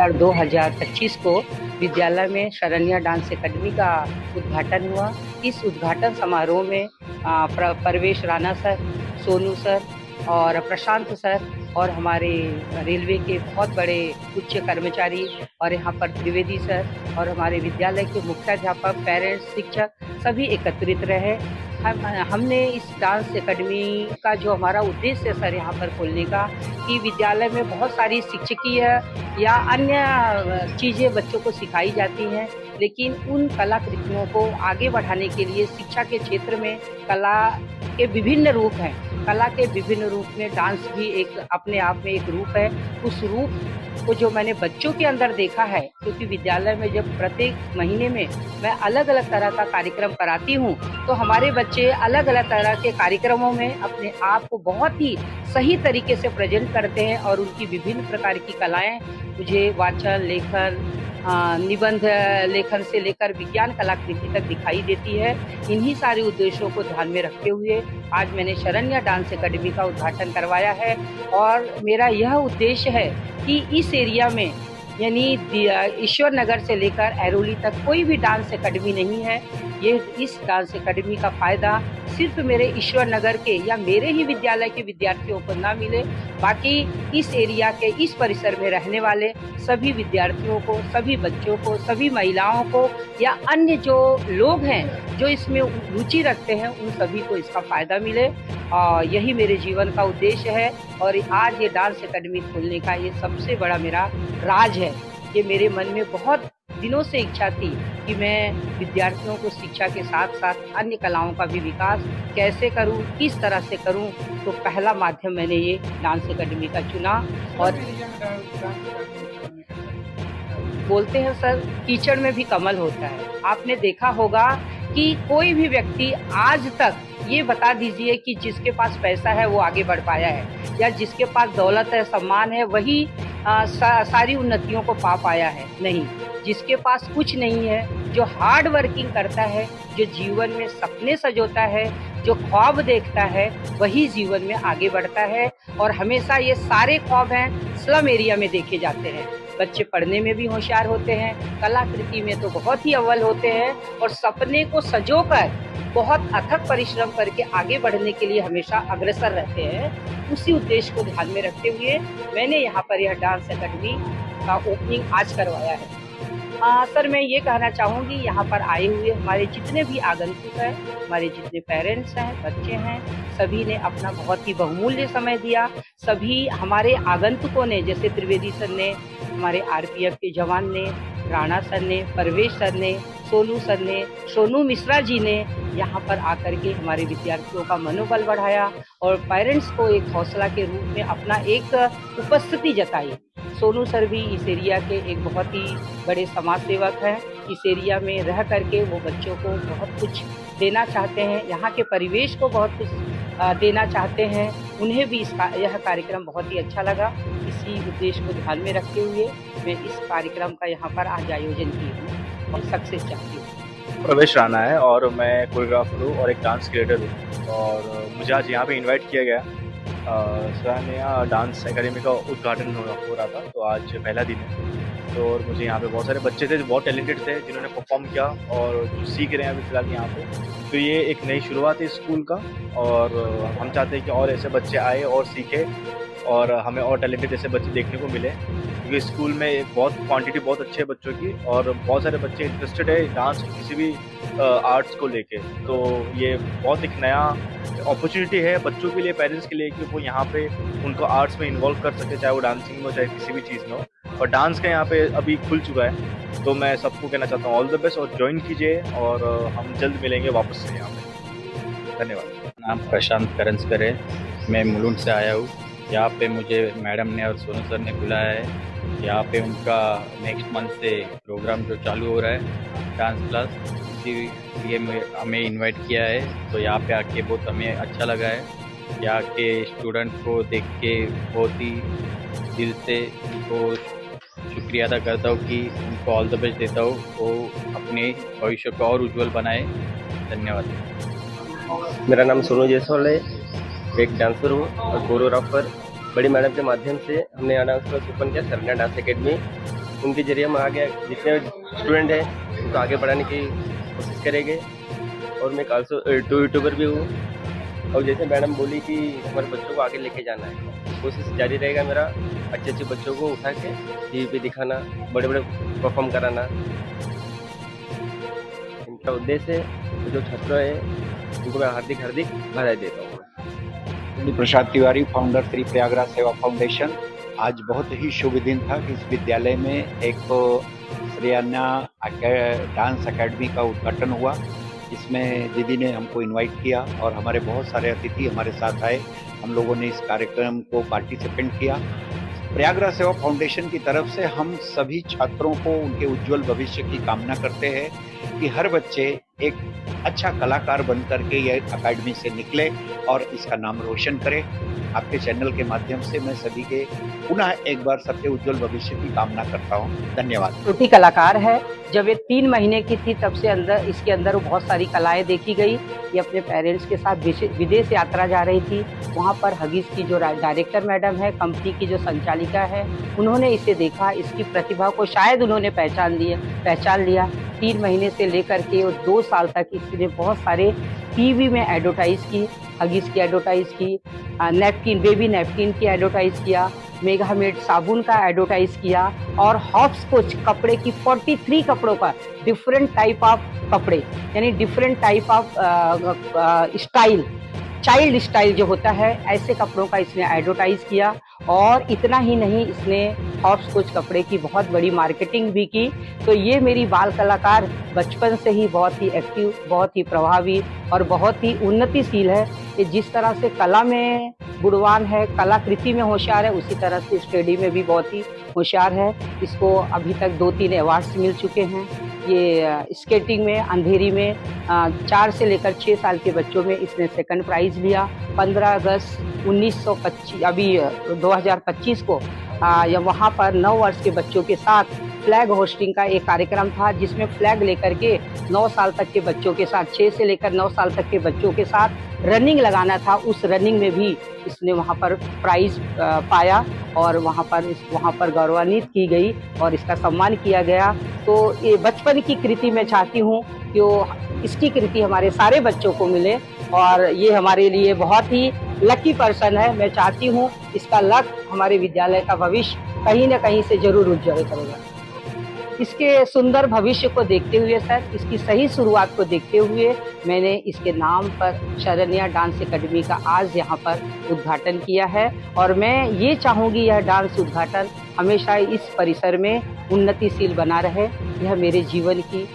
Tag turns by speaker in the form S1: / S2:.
S1: Semester 2025 को विद्यालय में शरण्या डांस एकेडमी का उद्घाटन हुआ। इस उद्घाटन समारोह में परवेश राणा सर, सोनू सर और प्रशांत सर और हमारे रेलवे के बहुत बड़े उच्च कर्मचारी और यहाँ पर त्रिवेदी सर और हमारे विद्यालय के मुख्याध्यापक, पेरेंट्स, शिक्षक सभी एकत्रित रहे। हमने इस डांस एकेडमी का जो हमारा उद्देश्य है सर यहाँ पर खोलने का, कि विद्यालय में बहुत सारी शिक्षकीय या अन्य चीज़ें बच्चों को सिखाई जाती हैं, लेकिन उन कलाकृतियों को आगे बढ़ाने के लिए शिक्षा के क्षेत्र में कला के विभिन्न रूप हैं। कला के विभिन्न रूप में डांस भी एक अपने आप में एक रूप है। उस रूप को जो मैंने बच्चों के अंदर देखा है, क्योंकि विद्यालय में जब प्रत्येक महीने में मैं अलग अलग तरह का कार्यक्रम कराती हूँ, तो हमारे बच्चे अलग अलग तरह के कार्यक्रमों में अपने आप को बहुत ही सही तरीके से प्रेजेंट करते हैं और उनकी विभिन्न प्रकार की कलाएं मुझे वाचन, लेखन, निबंध लेखन से लेकर विज्ञान कलाकृति तक दिखाई देती है। इन्हीं सारे उद्देश्यों को ध्यान में रखते हुए आज मैंने शरण्या डांस एकेडमी का उद्घाटन करवाया है और मेरा यह उद्देश्य है कि इस एरिया में यानी ईश्वर नगर से लेकर ऐरोली तक कोई भी डांस एकेडमी नहीं है। ये इस डांस एकेडमी का फ़ायदा सिर्फ मेरे ईश्वर नगर के या मेरे ही विद्यालय के विद्यार्थियों को ना मिले, बाकी इस एरिया के इस परिसर में रहने वाले सभी विद्यार्थियों को, सभी बच्चों को, सभी महिलाओं को या अन्य जो लोग हैं जो इसमें रुचि रखते हैं, उन सभी को इसका फ़ायदा मिले। और यही मेरे जीवन का उद्देश्य है और आज ये डांस एकेडमी खोलने का ये सबसे बड़ा मेरा राज है। ये मेरे मन में बहुत दिनों से इच्छा थी कि मैं विद्यार्थियों को शिक्षा के साथ साथ अन्य कलाओं का भी विकास कैसे करूं, किस तरह से करूं, तो पहला माध्यम मैंने ये डांस एकेडमी का चुना। और बोलते हैं सर, कीचड़ में भी कमल होता है। आपने देखा होगा कि कोई भी व्यक्ति आज तक ये बता दीजिए कि जिसके पास पैसा है वो आगे बढ़ पाया है, या जिसके पास दौलत है, सम्मान है, वही सारी उन्नतियों को पा पाया है। नहीं, जिसके पास कुछ नहीं है, जो हार्ड वर्किंग करता है, जो जीवन में सपने सजोता है, जो ख्वाब देखता है, वही जीवन में आगे बढ़ता है। और हमेशा ये सारे ख्वाब हैं स्लम एरिया में देखे जाते हैं। बच्चे पढ़ने में भी होशियार होते हैं, कलाकृति में तो बहुत ही अव्वल होते हैं और सपने को सजोकर बहुत अथक परिश्रम करके आगे बढ़ने के लिए हमेशा अग्रसर रहते हैं। उसी उद्देश्य को ध्यान में रखते हुए मैंने यहाँ पर यह डांस एकेडमी का ओपनिंग आज करवाया है। सर, मैं ये कहना चाहूँगी, यहाँ पर आए हुए हमारे जितने भी आगंतुक हैं, हमारे जितने पेरेंट्स हैं, बच्चे हैं, सभी ने अपना बहुत ही बहुमूल्य समय दिया। सभी हमारे आगंतुकों ने, जैसे त्रिवेदी सर ने, हमारे आरपीएफ के जवान ने, राणा सर ने, परवेश सर ने, सोनू सर ने, सोनू मिश्रा जी ने यहाँ पर आकर के हमारे विद्यार्थियों का मनोबल बढ़ाया और पेरेंट्स को एक हौसला के रूप में अपना एक उपस्थिति जताई। सोनू सर भी इस एरिया के एक बहुत ही बड़े समाज सेवक हैं। इस एरिया में रह करके वो बच्चों को बहुत कुछ देना चाहते हैं, यहाँ के परिवेश को बहुत कुछ देना चाहते हैं। उन्हें भी यह कार्यक्रम बहुत ही अच्छा लगा। इसी उद्देश्य को ध्यान में रखते हुए मैं इस कार्यक्रम का यहाँ पर आज आयोजन की हूँ और सक्सेस चाहती हूँ।
S2: प्रवेश राणा है और मैं कोरियोग्राफर हूँ और एक डांस क्रिएटर हूँ और मुझे आज यहाँ पे इनवाइट किया गया। शरण्या डांस एकेडमी का उद्घाटन हो रहा था, तो आज पहला दिन है। तो और मुझे यहाँ पे बहुत सारे बच्चे थे जो बहुत टैलेंटेड थे, जिन्होंने परफॉर्म किया और जो सीख रहे हैं अभी फिलहाल यहाँ पे। तो ये एक नई शुरुआत है स्कूल का और हम चाहते हैं कि और ऐसे बच्चे आए और सीखें और हमें और टैलेंटेड ऐसे बच्चे देखने को मिले, क्योंकि स्कूल में एक बहुत क्वांटिटी बहुत अच्छी है बच्चों की और बहुत सारे बच्चे इंटरेस्टेड है डांस किसी भी आर्ट्स को लेके। तो ये बहुत एक नया अपॉर्चुनिटी है बच्चों के लिए, पेरेंट्स के लिए, कि वो यहाँ पे उनको आर्ट्स में इन्वॉल्व कर सके, चाहे वो डांसिंग में हो चाहे किसी भी चीज़ में हो। और डांस का यहाँ पे अभी खुल चुका है, तो मैं सबको कहना चाहता हूँ ऑल द बेस्ट और ज्वाइन कीजिए और हम जल्द मिलेंगे वापस से यहाँ पे। धन्यवाद।
S3: नाम प्रशांत करंजकर है, मैं मुलुंड से आया हूँ। यहाँ पे मुझे मैडम ने और सोनू सर ने बुलाया है। यहाँ पे उनका नेक्स्ट मंथ से प्रोग्राम जो चालू हो रहा है डांस क्लास, इसीलिए हमें इनवाइट किया है। तो यहाँ पे आके बहुत हमें अच्छा लगा है। यहाँ के स्टूडेंट को देख के बहुत ही दिल से उनको शुक्रिया अदा करता हूँ कि उनको ऑल द बेस्ट देता हूँ, वो अपने भविष्य को और उज्जवल बनाए। धन्यवाद।
S4: मेरा नाम सोनू जायसवाल है, एक डांसर हूँ और कोरियोग्राफर। बड़ी मैडम के माध्यम से हमने यहाँ डांस क्लास ओपन किया, शरण्या डांस एकेडमी। उनके जरिए हम आगे जितने स्टूडेंट हैं उनको आगे बढ़ाने की कोशिश करेंगे। और मैं ऑल्सो यूट्यूबर भी हूँ, और जैसे मैडम बोली कि हमारे बच्चों को आगे लेके जाना है, कोशिश जारी रहेगा मेरा। अच्छे अच्छे बच्चों को उठा के टीवी पे दिखाना, बड़े बड़े परफॉर्म कराना इनका उद्देश्य है। जो छात्र है उनको मैं हार्दिक बधाई देता हूँ।
S5: प्रसाद तिवारी, फाउंडर श्री प्रयागराज सेवा फाउंडेशन। आज बहुत ही शुभ दिन था कि इस विद्यालय में एक श्रेयान्या डांस एकेडमी का उद्घाटन हुआ। इसमें दीदी ने हमको इनवाइट किया और हमारे बहुत सारे अतिथि हमारे साथ आए। हम लोगों ने इस कार्यक्रम को पार्टिसिपेंट किया। प्रयागराज सेवा फाउंडेशन की तरफ से हम सभी छात्रों को उनके उज्जवल भविष्य की कामना करते हैं कि हर बच्चे एक अच्छा कलाकार बन करके यह अकेडमी से निकले और इसका नाम रोशन करे। आपके चैनल के माध्यम से मैं सभी के पुनः एक बार सबके उज्जवल भविष्य की कामना करता हूँ। धन्यवाद।
S1: छोटी कलाकार है। जब ये 3 महीने की थी तब से इसके अंदर बहुत सारी कलाएं देखी गई। ये अपने पेरेंट्स के साथ विदेश यात्रा जा रही थी। वहाँ पर हगीज की जो डायरेक्टर मैडम है, कंपनी की जो संचालिका है, उन्होंने इसे देखा, इसकी प्रतिभा को शायद उन्होंने पहचान लिया। 3 महीने से लेकर के 2 साल तक इसने बहुत सारे टीवी में एडवर्टाइज की, हगीज की एडवर्टाइज की, नैपकिन, बेबी नैपकिन की एडवर्टाइज किया, मेगामेड साबुन का एडवर्टाइज किया और हॉप्सकॉच कपड़े की 43 कपड़ों का डिफरेंट टाइप ऑफ कपड़े, यानी different type of style, child style जो होता है, ऐसे कपड़ों का इसने एडवर्टाइज किया। और इतना ही नहीं, इसने हॉप्सकॉच कपड़े की बहुत बड़ी मार्केटिंग भी की। तो ये मेरी बाल कलाकार बचपन से ही बहुत ही एक्टिव, बहुत ही प्रभावी और बहुत ही उन्नतिशील है। ये जिस तरह से कला में गुणवान है, कलाकृति में होशियार है, उसी तरह से स्टडी में भी बहुत ही होशियार है। इसको अभी तक 2-3 अवार्ड्स मिल चुके हैं। ये स्केटिंग में, अंधेरी में 4 से लेकर 6 साल के बच्चों में इसने सेकंड प्राइज़ लिया। 15 अगस्त 1925 अभी 2025 को वहाँ पर 9 वर्ष के बच्चों के साथ फ्लैग होस्टिंग का एक कार्यक्रम था, जिसमें फ्लैग लेकर के 9 साल तक के बच्चों के साथ, 6 से लेकर 9 साल तक के बच्चों के साथ रनिंग लगाना था। उस रनिंग में भी इसने वहाँ पर प्राइज़ पाया और वहाँ पर गौरवान्वित की गई और इसका सम्मान किया गया। तो ये बचपन की कृति मैं चाहती हूँ कि इसकी कृति हमारे सारे बच्चों को मिले और ये हमारे लिए बहुत ही लकी पर्सन है। मैं चाहती हूँ इसका लक हमारे विद्यालय का भविष्य कहीं न कहीं से जरूर उज्जवल करेगा। इसके सुंदर भविष्य को देखते हुए सर, इसकी सही शुरुआत को देखते हुए मैंने इसके नाम पर शरण्या डांस एकेडमी का आज यहाँ पर उद्घाटन किया है और मैं ये चाहूँगी यह डांस उद्घाटन हमेशा इस परिसर में उन्नतिशील बना रहे। यह मेरे जीवन की